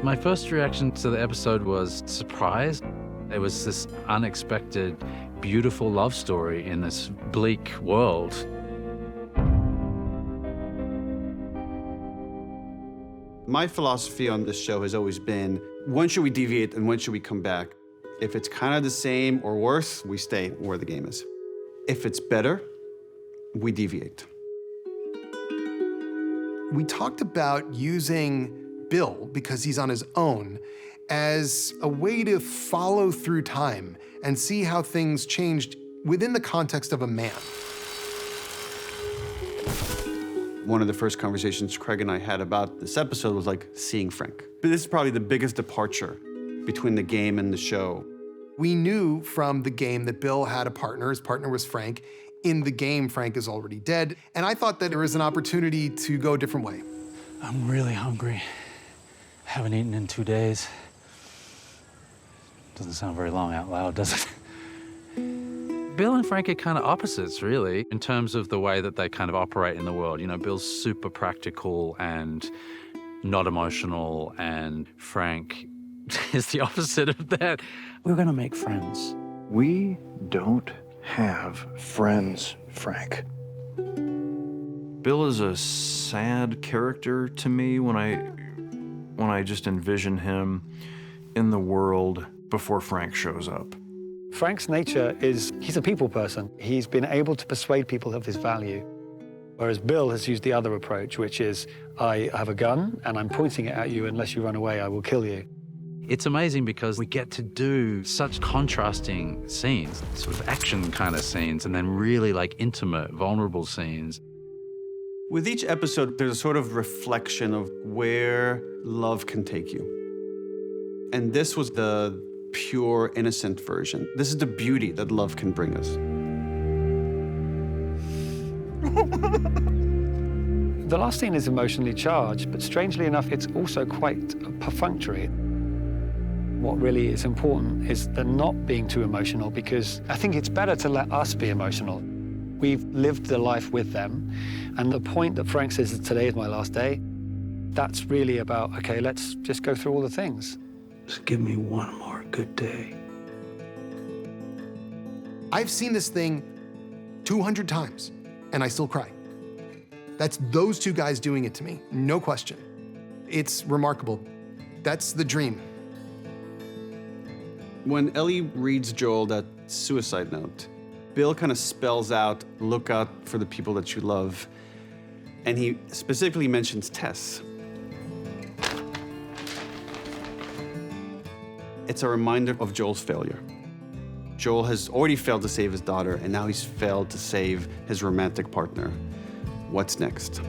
My first reaction to the episode was surprise. It was this unexpected, beautiful love story in this bleak world. My philosophy on this show has always been, when should we deviate and when should we come back? If it's kind of the same or worse, we stay where the game is. If it's better, we deviate. We talked about using Bill, because he's on his own, as a way to follow through time and see how things changed within the context of a man. One of the first conversations Craig and I had about this episode was like seeing Frank. But this is probably the biggest departure between the game and the show. We knew from the game that Bill had a partner. His partner was Frank. In the game, Frank is already dead. And I thought that there was an opportunity to go a different way. I'm really hungry. Haven't eaten in 2 days. Doesn't sound very long out loud, does it? Bill and Frank are kind of opposites, really, in terms of the way that they kind of operate in the world. You know, Bill's super practical and not emotional, and Frank is the opposite of that. We're gonna make friends. We don't have friends, Frank. Bill is a sad character to me when I just envision him in the world before Frank shows up. Frank's nature is, he's a people person. He's been able to persuade people of his value. Whereas Bill has used the other approach, which is, I have a gun and I'm pointing it at you. Unless you run away, I will kill you. It's amazing because we get to do such contrasting scenes, sort of action kind of scenes, and then really like intimate, vulnerable scenes. With each episode, there's a sort of reflection of where love can take you. And this was the pure, innocent version. This is the beauty that love can bring us. The last scene is emotionally charged, but strangely enough, it's also quite perfunctory. What really is important is the not being too emotional, because I think it's better to let us be emotional. We've lived the life with them, and the point that Frank says that today is my last day, that's really about, okay, let's just go through all the things. Just give me one more good day. I've seen this thing 200 times, and I still cry. That's those two guys doing it to me, no question. It's remarkable. That's the dream. When Ellie reads Joel that suicide note, Bill kind of spells out, look out for the people that you love. And he specifically mentions Tess. It's a reminder of Joel's failure. Joel has already failed to save his daughter, and now he's failed to save his romantic partner. What's next?